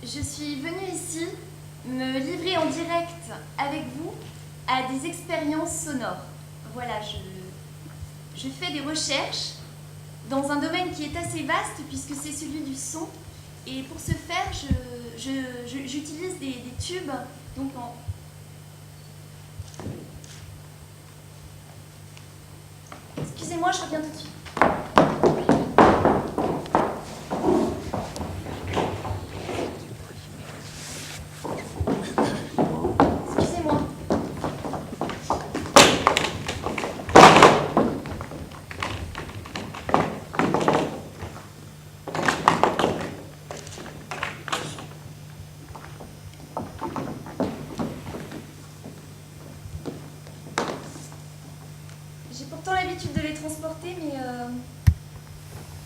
je suis venue ici me livrer en direct avec vous à des expériences sonores. Voilà, je fais des recherches dans un domaine qui est assez vaste puisque c'est celui du son. Et pour ce faire, j'utilise des tubes. Donc Excusez-moi, je reviens tout de suite. Excusez-moi. J'ai pourtant l'habitude de les transporter, mais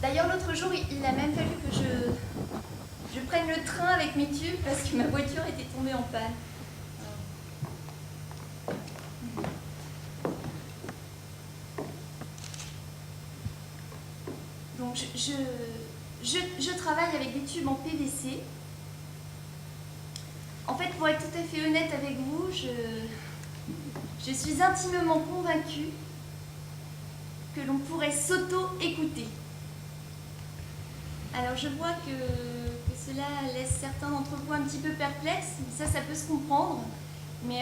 d'ailleurs l'autre jour, il a même fallu que je prenne le train avec mes tubes parce que ma voiture était tombée en panne. Donc je travaille avec des tubes en PVC. En fait, pour être tout à fait honnête avec vous, je suis intimement convaincue que l'on pourrait s'auto-écouter. Alors je vois que cela laisse certains d'entre vous un petit peu perplexes, ça peut se comprendre, mais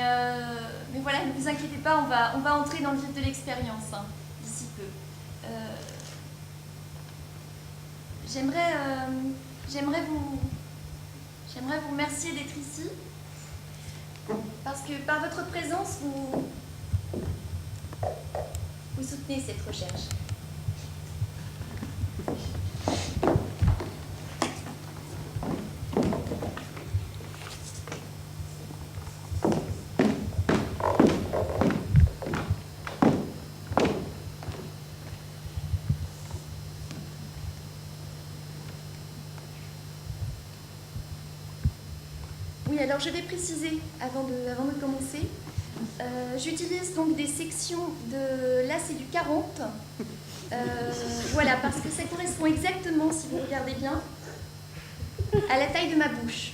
voilà, ne vous inquiétez pas, on va entrer dans le vif de l'expérience d'ici peu. J'aimerais vous remercier d'être ici, parce que par votre présence, vous soutenez cette recherche. Oui, alors je vais préciser avant de commencer. J'utilise donc des sections de... Là, c'est du 40. Voilà, parce que ça correspond exactement, si vous regardez bien, à la taille de ma bouche.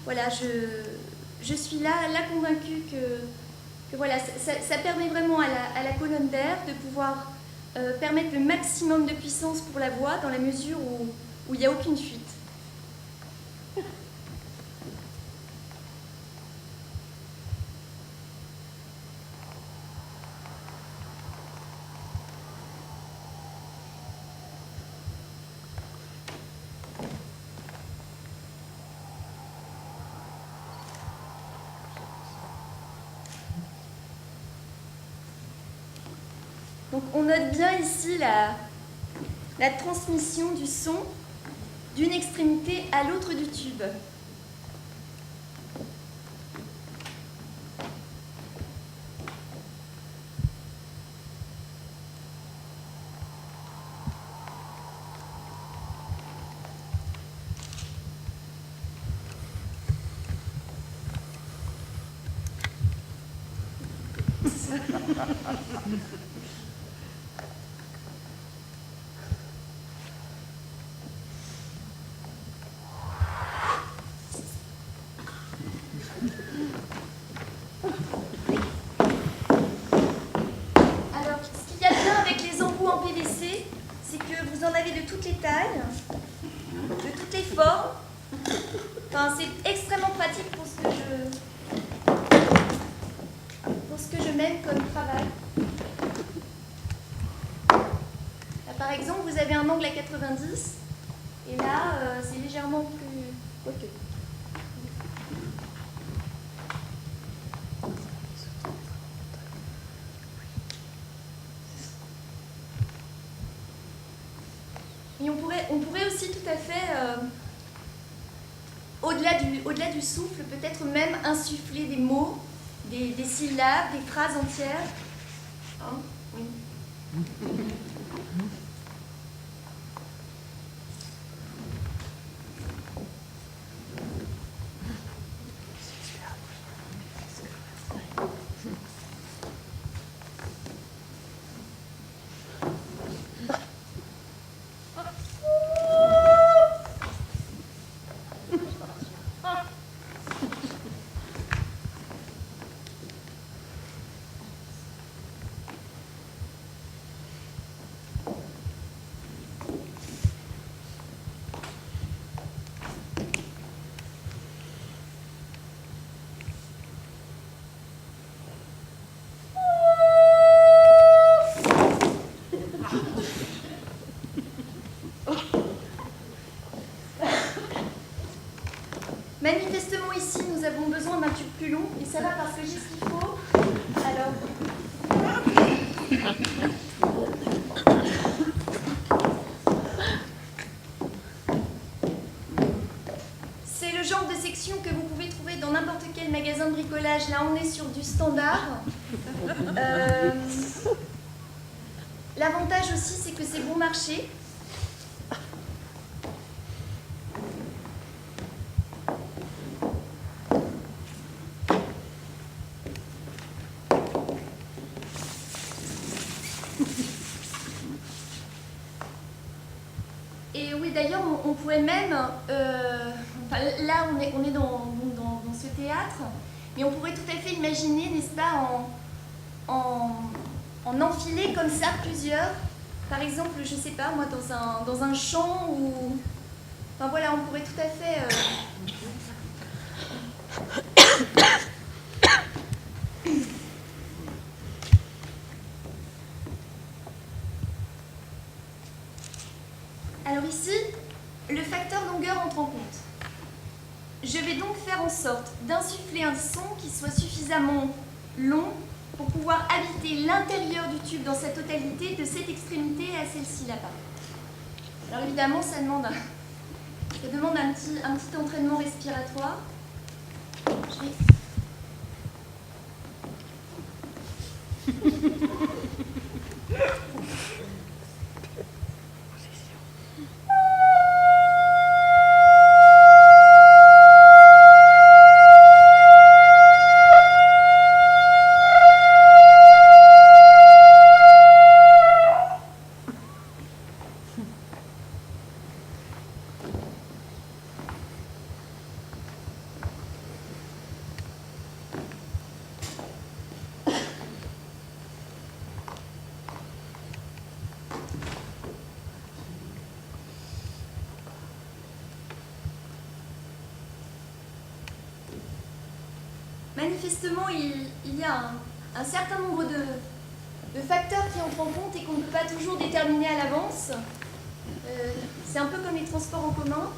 Voilà, je suis là convaincue que voilà, ça permet vraiment à la colonne d'air de pouvoir permettre le maximum de puissance pour la voix dans la mesure où il n'y a aucune fuite. Donc on note bien ici la transmission du son d'une extrémité à l'autre du tube. Alors, ce qu'il y a bien avec les embouts en PVC, c'est que vous en avez de toutes les tailles, de toutes les formes. Enfin, c'est extrêmement pratique pour ce que je mène comme travail. Là, par exemple, vous avez un angle à 90, et là, c'est légèrement plus... Quoique. Et on pourrait aussi tout à fait, au-delà du souffle, peut-être même insuffler des mots, des syllabes, des phrases entières. Hein? Oui. parce que j'ai ce qu'il faut. Alors. C'est le genre de section que vous pouvez trouver dans n'importe quel magasin de bricolage. Là, on est sur du standard. L'avantage aussi, c'est que c'est bon marché. Et oui, d'ailleurs, on pourrait même, enfin, là on est dans ce théâtre, mais on pourrait tout à fait imaginer, n'est-ce pas, en enfiler comme ça plusieurs. Par exemple, je sais pas, moi, dans un champ ou... Enfin voilà, on pourrait tout à fait... Alors ici, le facteur longueur entre en compte. Je vais donc faire en sorte d'insuffler un son qui soit suffisamment long pour pouvoir habiter l'intérieur du tube dans sa totalité, de cette extrémité à celle-ci là-bas. Alors évidemment, ça demande un petit entraînement respiratoire. Je vais... Manifestement, il y a un certain nombre de facteurs qui entrent en compte et qu'on ne peut pas toujours déterminer à l'avance. C'est un peu comme les transports en commun.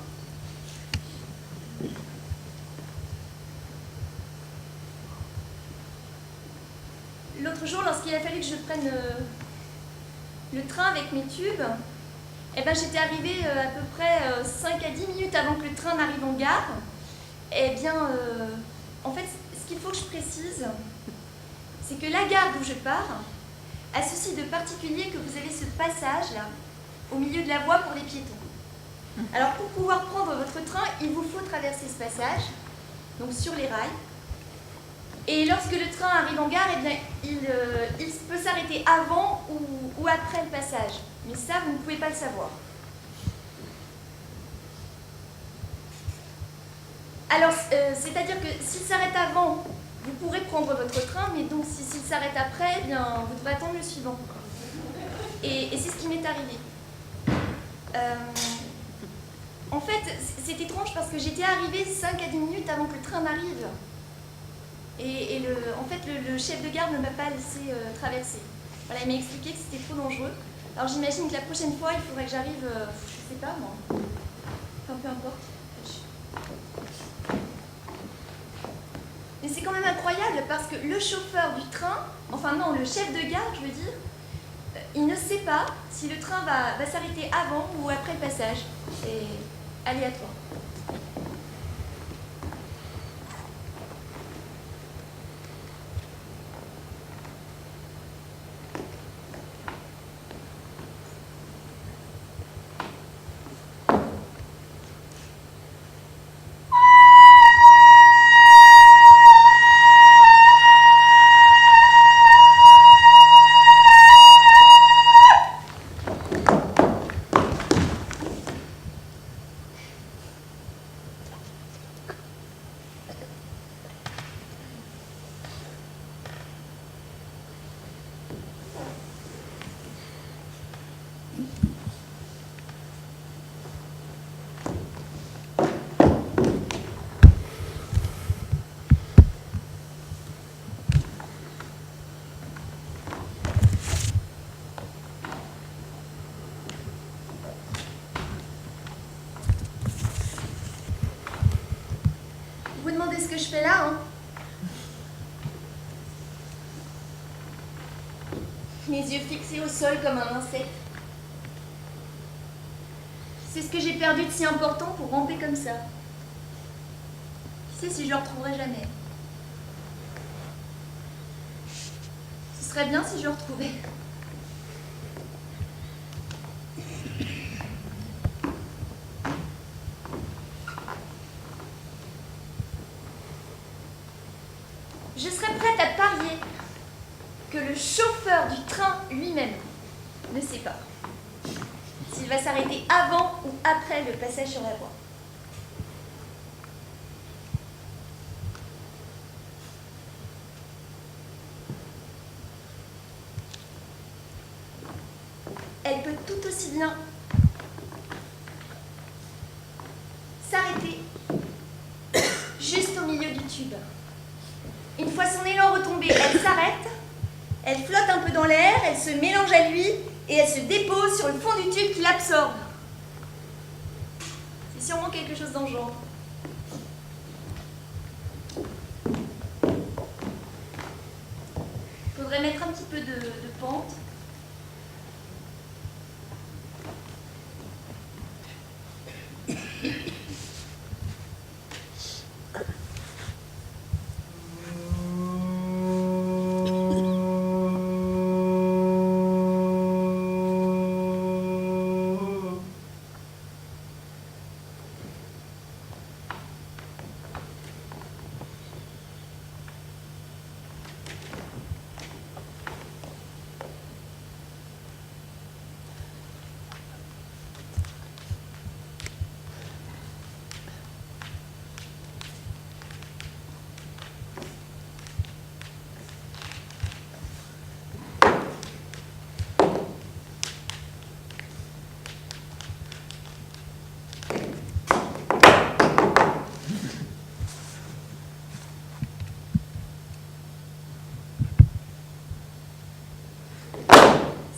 L'autre jour, lorsqu'il a fallu que je prenne le train avec mes tubes, eh ben, j'étais arrivée à peu près 5 à 10 minutes avant que le train n'arrive en gare. Eh bien, en fait, ce qu'il faut que je précise, c'est que la gare d'où je pars a ceci de particulier que vous avez ce passage-là, au milieu de la voie pour les piétons. Alors, pour pouvoir prendre votre train, il vous faut traverser ce passage, donc sur les rails. Et lorsque le train arrive en gare, eh bien, il peut s'arrêter avant ou après le passage. Mais ça, vous ne pouvez pas le savoir. Alors, c'est-à-dire que s'il s'arrête avant, vous pourrez prendre votre train, mais donc s'il s'arrête après, eh bien, vous devrez attendre le suivant. Et c'est ce qui m'est arrivé. En fait, c'est étrange parce que j'étais arrivée 5 à 10 minutes avant que le train n'arrive. Et en fait, le chef de gare ne m'a pas laissé traverser. Voilà, il m'a expliqué que c'était trop dangereux. Alors j'imagine que la prochaine fois, il faudrait que j'arrive, je sais pas moi, enfin peu importe. Mais c'est quand même incroyable parce que le chauffeur du train, enfin non, le chef de gare, je veux dire, il ne sait pas si le train va s'arrêter avant ou après le passage. C'est aléatoire. Vous demandez ce que je fais là, hein? mes yeux fixés au sol comme un insecte. C'est ce que j'ai perdu de si important pour ramper comme ça. Qui sait si je le retrouverai jamais. Ce serait bien si je le retrouvais. Je serais prête à parier que le chauffeur du train lui-même ne sait pas s'il va s'arrêter avant ou après le passage sur la voie. Elle peut tout aussi bien s'arrêter juste au milieu du tube. Une fois son élan retombé, elle s'arrête, elle flotte un peu dans l'air, elle se mélange à lui et elle se dépose sur le fond du tube qui l'absorbe. C'est sûrement quelque chose dans le genre. Il faudrait mettre un petit peu de pente.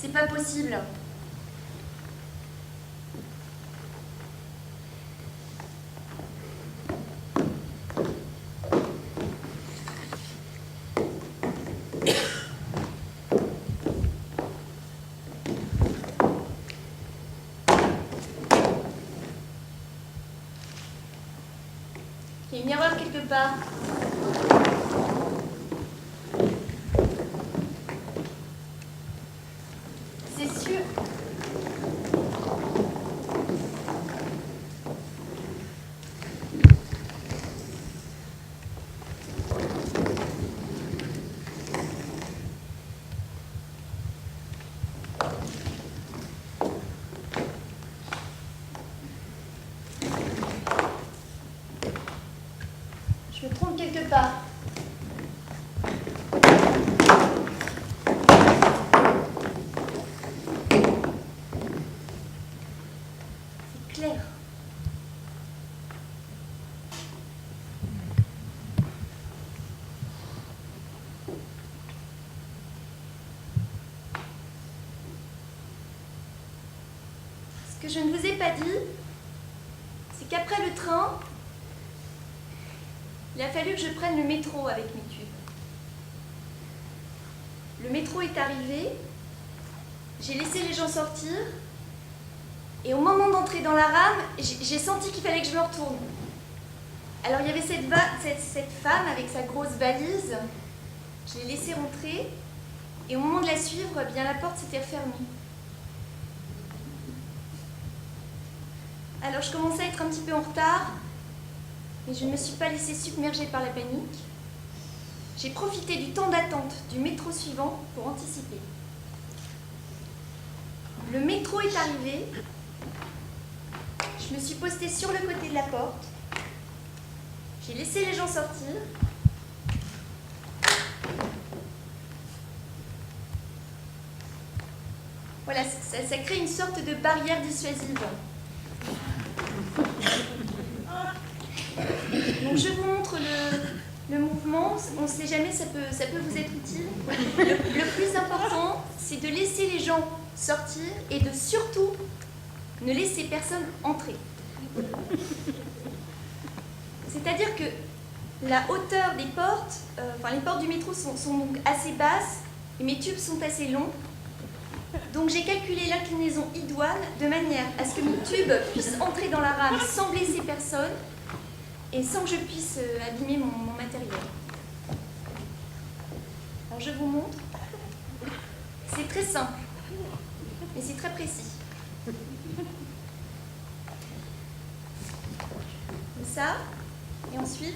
C'est pas possible. Il y a une erreur quelque part. C'est sûr. Je me trompe quelque part. C'est clair. Ce que je ne vous ai pas dit, c'est qu'après le train, il a fallu que je prenne le métro avec mes tubes. Le métro est arrivé, j'ai laissé les gens sortir, et au moment d'entrer dans la rame, j'ai senti qu'il fallait que je me retourne. Alors il y avait cette femme avec sa grosse valise, je l'ai laissée rentrer, et au moment de la suivre, bien la porte s'était refermée. Alors je commençais à être un petit peu en retard, mais je ne me suis pas laissée submerger par la panique. J'ai profité du temps d'attente du métro suivant pour anticiper. Le métro est arrivé. Je me suis postée sur le côté de la porte. J'ai laissé les gens sortir. Voilà, ça crée une sorte de barrière dissuasive. Donc je vous montre le mouvement, on ne sait jamais, ça peut vous être utile. Le plus important, c'est de laisser les gens sortir et de surtout ne laisser personne entrer. C'est-à-dire que la hauteur des portes, les portes du métro sont donc assez basses et mes tubes sont assez longs. Donc j'ai calculé l'inclinaison idoine de manière à ce que mon tube puisse entrer dans la rame sans blesser personne et sans que je puisse abîmer mon matériel. Alors je vous montre. C'est très simple, mais c'est très précis. Comme ça, et ensuite...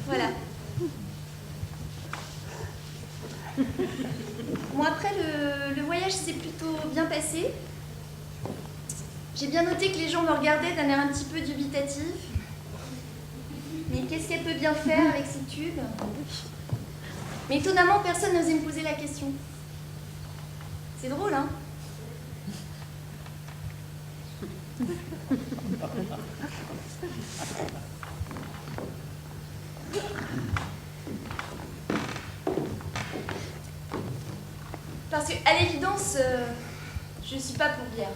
Voilà. Bon, après, le voyage s'est plutôt bien passé. J'ai bien noté que les gens me regardaient d'un air un petit peu dubitatif. Mais qu'est-ce qu'elle peut bien faire avec ces tubes? Mais étonnamment, personne n'osait me poser la question. C'est drôle, hein? Parce qu'à l'évidence, je ne suis pas pour bière.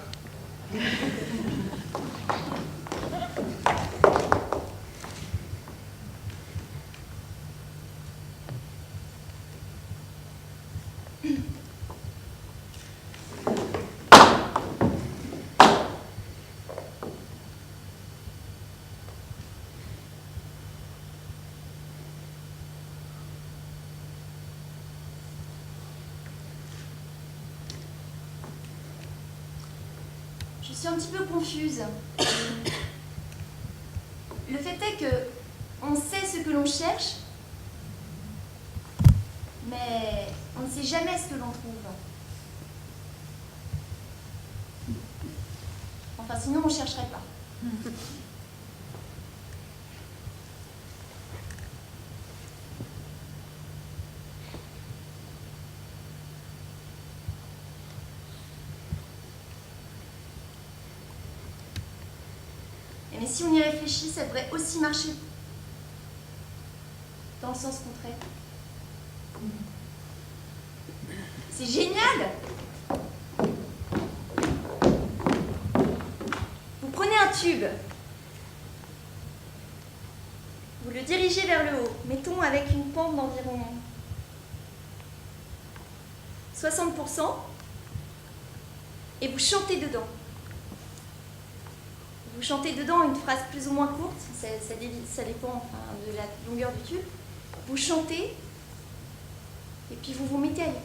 Je suis un petit peu confuse. Le fait est que on sait ce que l'on cherche, mais on ne sait jamais ce que l'on trouve. Enfin, sinon on ne chercherait pas. Mais si on y réfléchit, ça devrait aussi marcher dans le sens contraire. C'est génial! Vous prenez un tube, vous le dirigez vers le haut, mettons avec une pente d'environ 60%, et vous chantez dedans. Vous chantez dedans une phrase plus ou moins courte, ça dépend enfin, de la longueur du tube. Vous chantez, et puis vous vous mettez à l'écoute.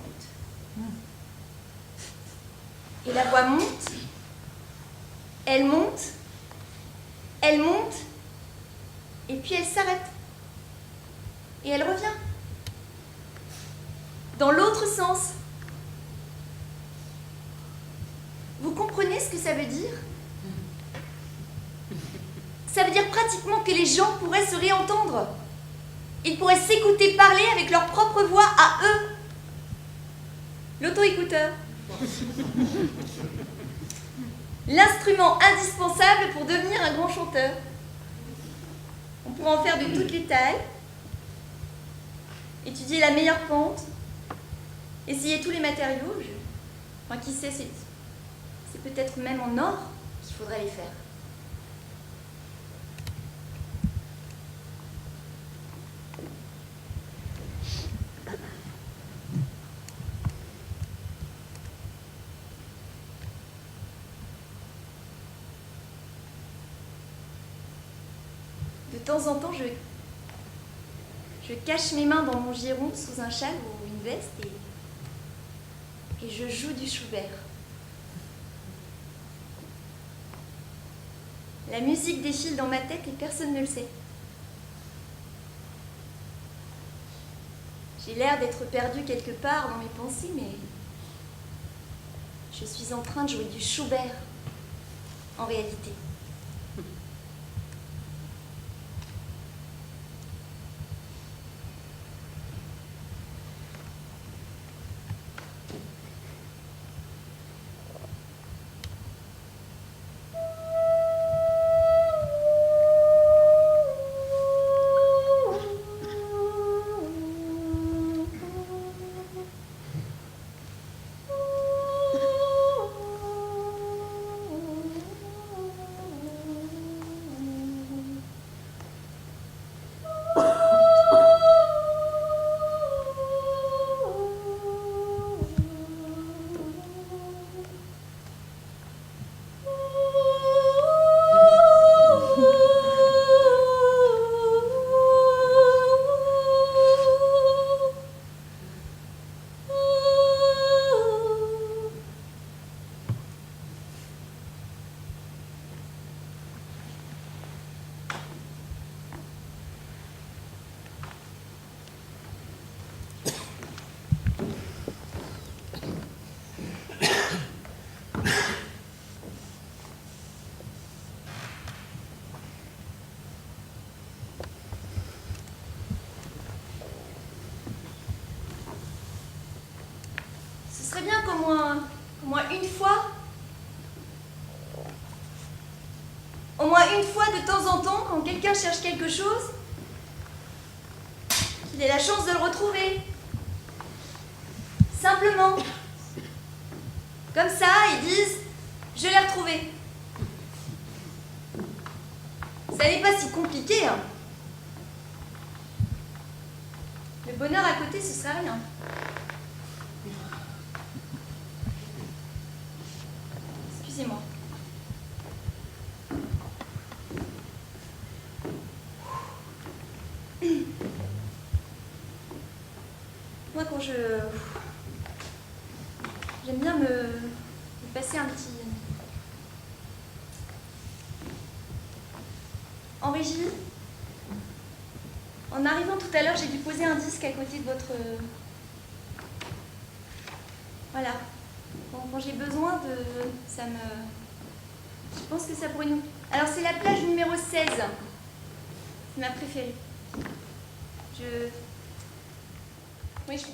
Et la voix monte, elle monte, elle monte, et puis elle s'arrête. Et elle revient. Dans l'autre sens. Vous comprenez ce que ça veut dire ? Ça veut dire pratiquement que les gens pourraient se réentendre. Ils pourraient s'écouter parler avec leur propre voix à eux. L'auto-écouteur. L'instrument indispensable pour devenir un grand chanteur. On pourra en faire de toutes les tailles, étudier la meilleure pente, essayer tous les matériaux. Enfin, qui sait, c'est peut-être même en or qu'il faudrait les faire. De temps en temps, je cache mes mains dans mon giron sous un châle ou une veste et je joue du Schubert. La musique défile dans ma tête et personne ne le sait. J'ai l'air d'être perdue quelque part dans mes pensées, mais je suis en train de jouer du Schubert en réalité. serait bien qu'au moins une fois, de temps en temps, quand quelqu'un cherche quelque chose, qu'il ait la chance de le retrouver. Simplement. Comme ça, ils disent « Je l'ai retrouvé ». Ça n'est pas si compliqué, hein. Le bonheur à côté, ce serait rien. Excusez-moi. Moi, quand j'aime bien me passer un petit... En régie, en arrivant tout à l'heure, j'ai dû poser un disque à côté de votre... Voilà. Quand j'ai besoin de... Ça me... Je pense que ça pourrait nous... Alors, c'est la plage numéro 16. C'est ma préférée. Oui, je...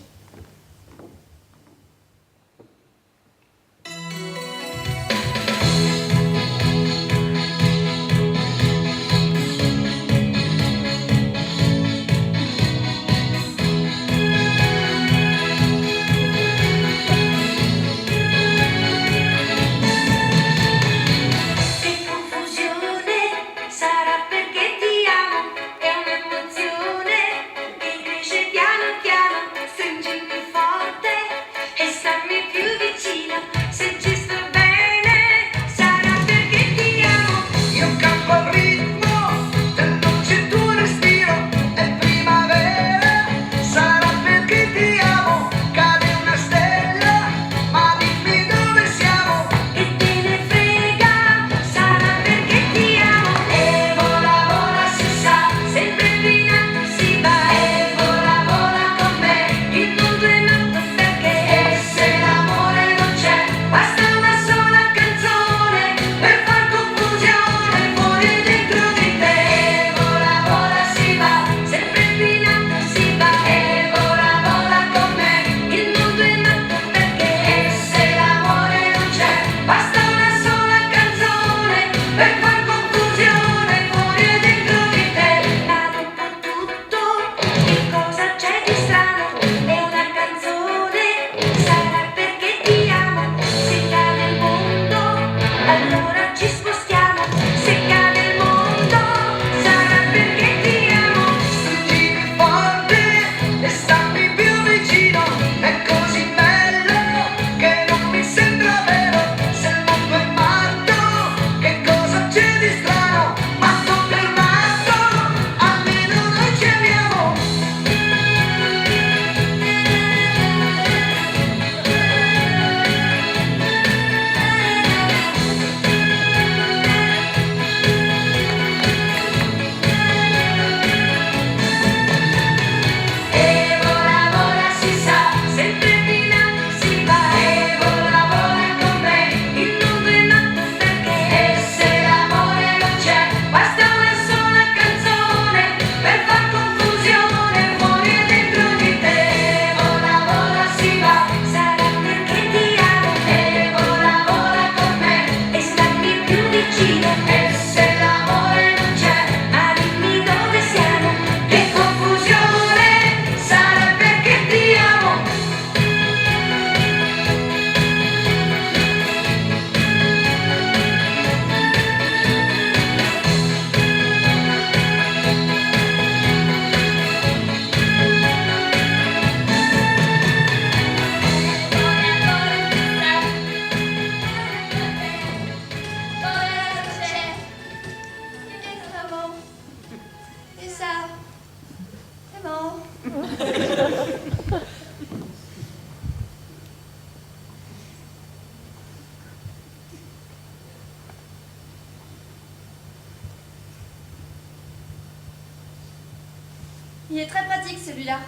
Il est très pratique celui-là.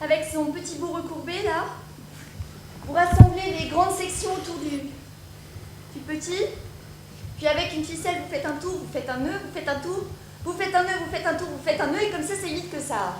Avec son petit bout recourbé là, pour rassembler les grandes sections autour du petit, Puis avec une ficelle, vous faites un tour, vous faites un nœud, vous faites un tour, vous faites un nœud, vous faites un tour, vous faites un nœud, et comme ça, c'est vite que ça.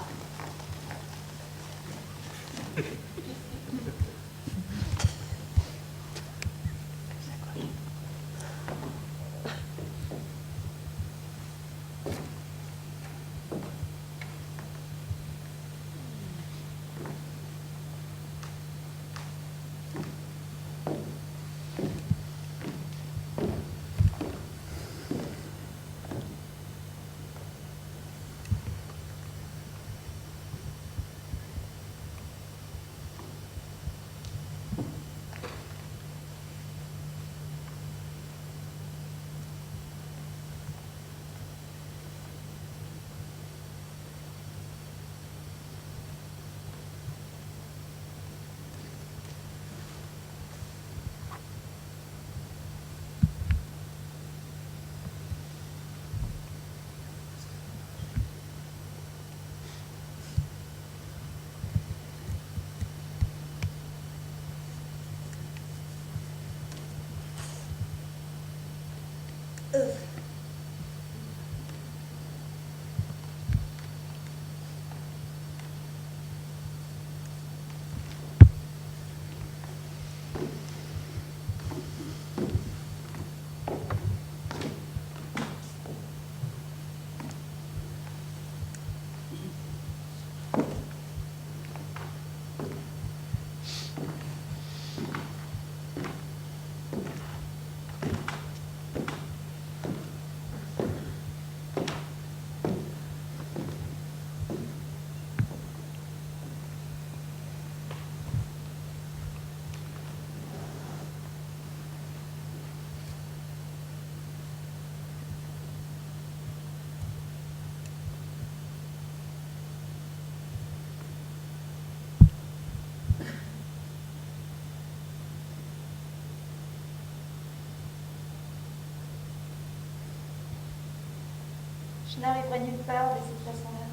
Je n'arriverai nulle part de cette façon-là.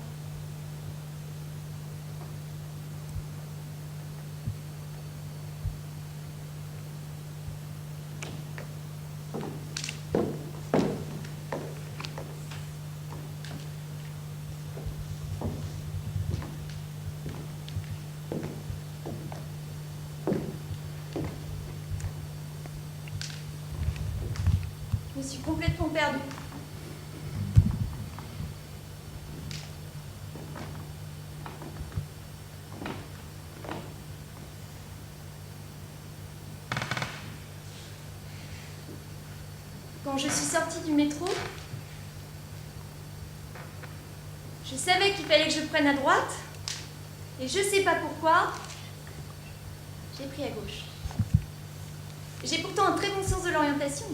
Je me suis complètement perdue. Quand je suis sortie du métro, je savais qu'il fallait que je prenne à droite, et je sais pas pourquoi, j'ai pris à gauche. J'ai pourtant un très bon sens de l'orientation.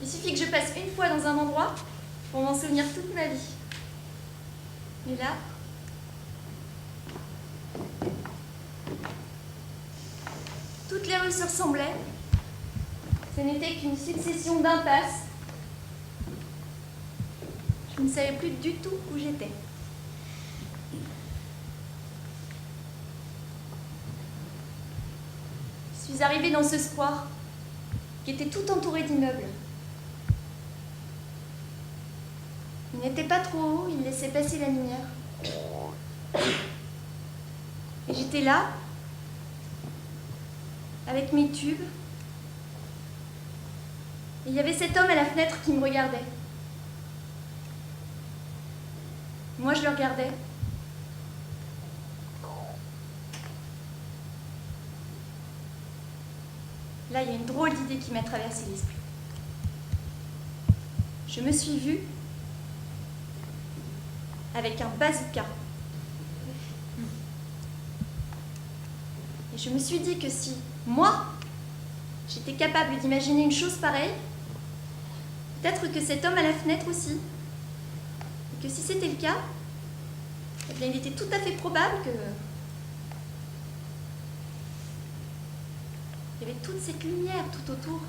Il suffit que je passe une fois dans un endroit pour m'en souvenir toute ma vie. Mais là, toutes les rues se ressemblaient. Ce n'était qu'une succession d'impasses. Je ne savais plus du tout où j'étais. Je suis arrivée dans ce square qui était tout entouré d'immeubles. Il n'était pas trop haut, il laissait passer la lumière. Et j'étais là, avec mes tubes. Et il y avait cet homme à la fenêtre qui me regardait. Moi, je le regardais. Là, il y a une drôle d'idée qui m'a traversé l'esprit. Je me suis vue avec un bazooka. Et je me suis dit que si, moi, j'étais capable d'imaginer une chose pareille, peut-être que cet homme à la fenêtre aussi. Et que si c'était le cas, eh bien, il était tout à fait probable que... il y avait toute cette lumière tout autour.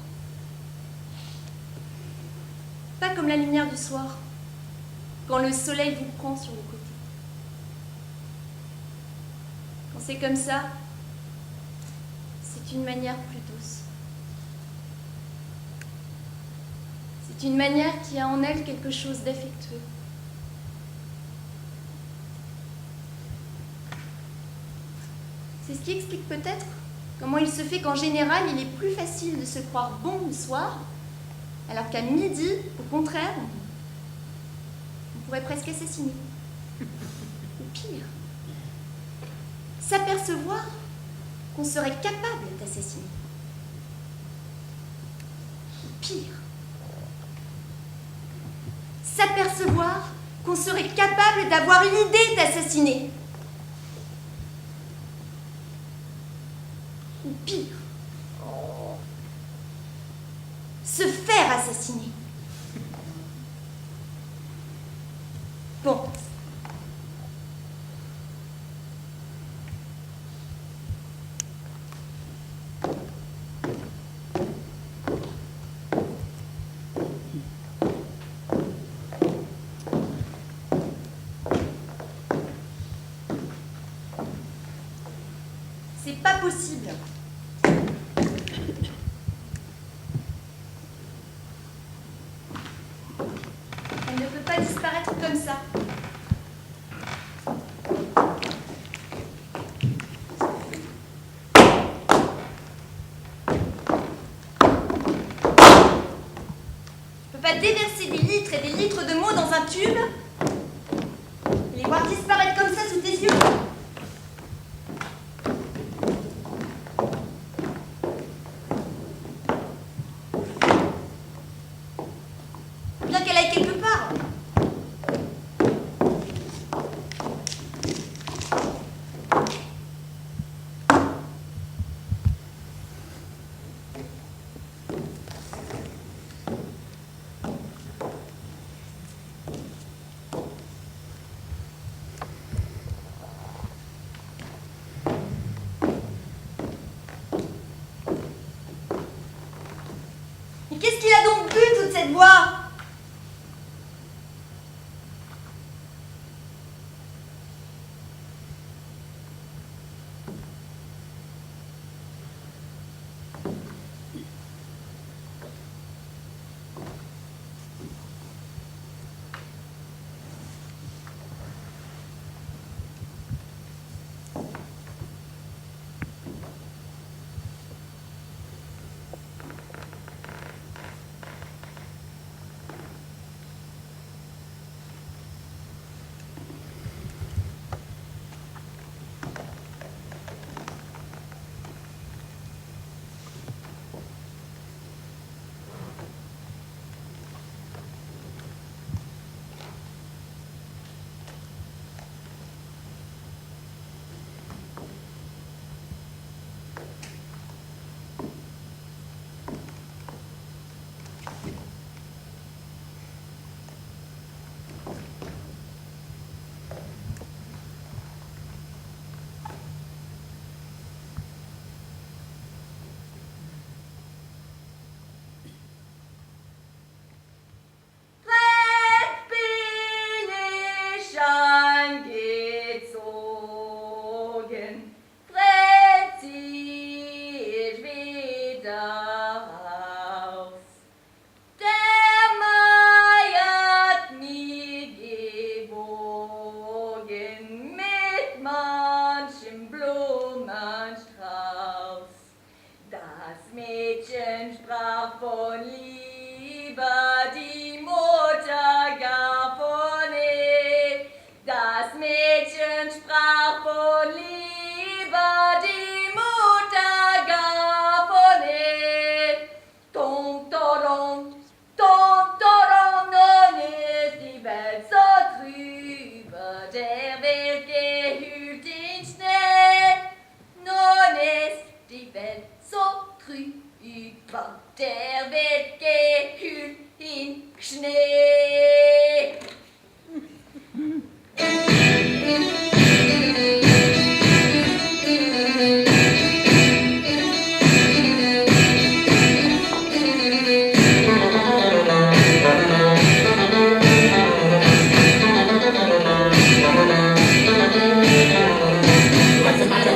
Pas comme la lumière du soir, quand le soleil vous prend sur les côtés. Quand c'est comme ça, c'est une manière plus douce. d'une manière qui a en elle quelque chose d'affectueux. C'est ce qui explique peut-être comment il se fait qu'en général, il est plus facile de se croire bon le soir, alors qu'à midi, au contraire, on pourrait presque assassiner. Ou pire, s'apercevoir qu'on serait capable d'assassiner. Ou pire, s'apercevoir qu'on serait capable d'avoir l'idée d'assassiner. Ou pire, se faire assassiner. Bon. C'est pas possible. Elle ne peut pas disparaître comme ça. Je peux pas déverser des litres et des litres de mots dans un tube et les voir disparaître comme ça sous tes yeux. Bien qu'elle aille quelque part. Mais qu'est-ce qu'il a donc bu, toute cette voix ? Von Liebe die Mutter gar von das Mädchen sprach von Liebe die Mutter gar von Tom, nun ist die Welt so trübe, der Welt gehüllt in Schnee. Nun ist die Welt so trübe, der Welt gehüllt in Schnee.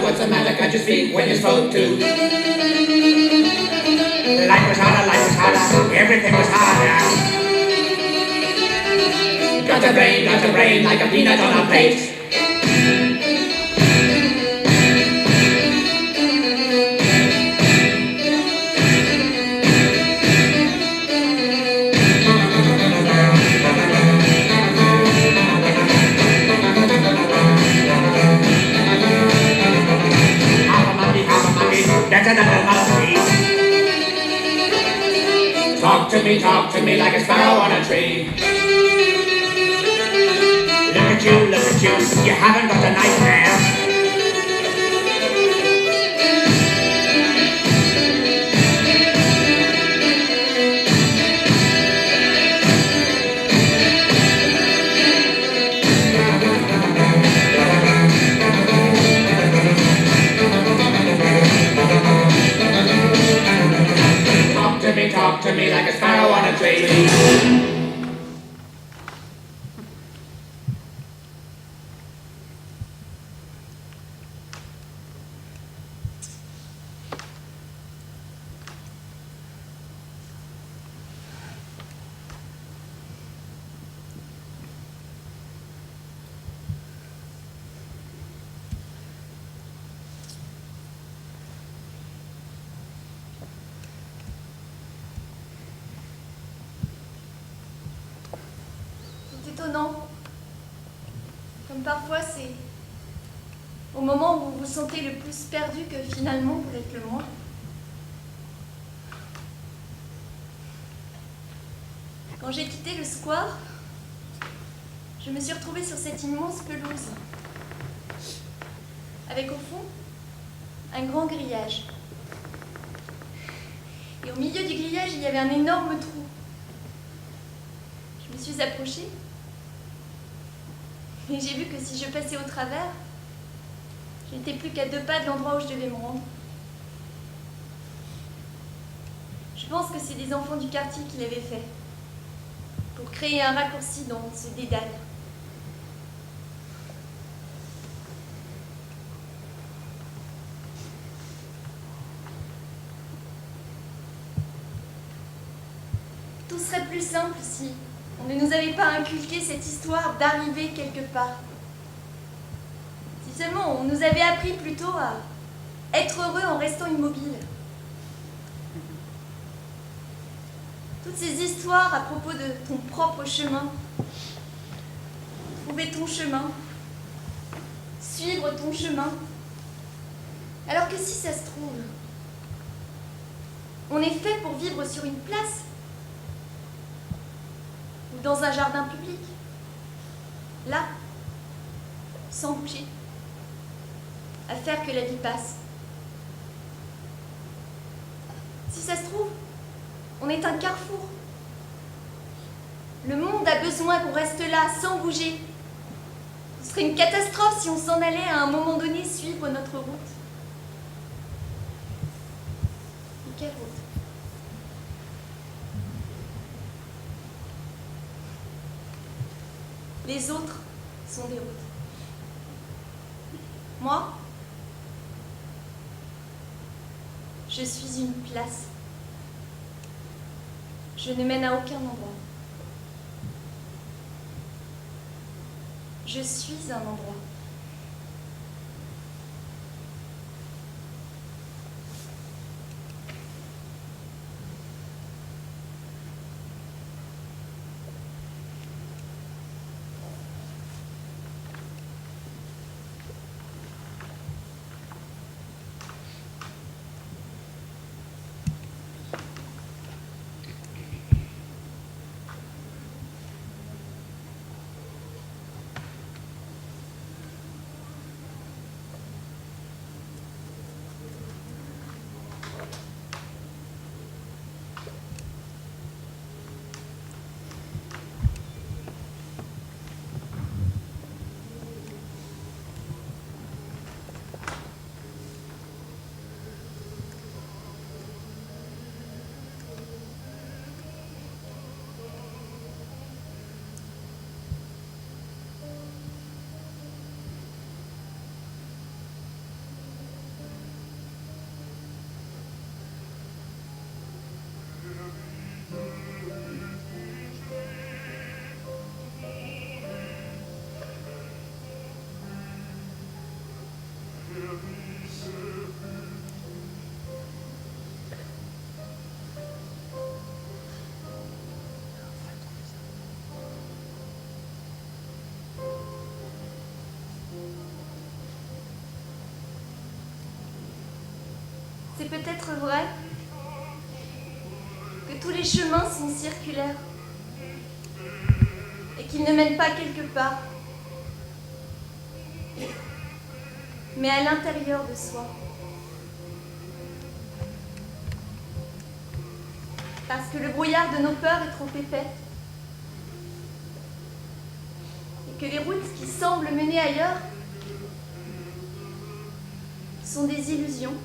What's the matter, can't you speak when you spoke to? Life was harder, everything was harder. got a brain like a peanut on a plate. That's another mouthpiece. Talk to me like a sparrow on a tree. Look at you, you haven't got a nightmare. Talk to me like a sparrow on a tree. Étonnant. Comme parfois c'est au moment où vous vous sentez le plus perdu que finalement vous l'êtes le moins. Quand j'ai quitté le square, je me suis retrouvée sur cette immense pelouse, avec au fond un grand grillage. Et au milieu du grillage, il y avait un énorme trou. Je me suis approchée. Et j'ai vu que si je passais au travers, je n'étais plus qu'à 2 pas de l'endroit où je devais me rendre. Je pense que c'est des enfants du quartier qui l'avaient fait, pour créer un raccourci dans ce dédale. Tout serait plus simple si on ne nous avait pas inculqué cette histoire d'arriver quelque part. Si seulement on nous avait appris plutôt à être heureux en restant immobile. Toutes ces histoires à propos de ton propre chemin, trouver ton chemin, suivre ton chemin. Alors que si ça se trouve, on est fait pour vivre sur une place ou dans un jardin public, là, sans bouger, à faire que la vie passe. Si ça se trouve, on est un carrefour. Le monde a besoin qu'on reste là, sans bouger. Ce serait une catastrophe si on s'en allait à un moment donné suivre notre route. Et quelle route ? Les autres sont des routes. Moi, je suis une place. Je ne mène à aucun endroit. Je suis un endroit. C'est peut-être vrai que tous les chemins sont circulaires et qu'ils ne mènent pas quelque part, mais à l'intérieur de soi. Parce que le brouillard de nos peurs est trop épais et que les routes qui semblent mener ailleurs sont des illusions.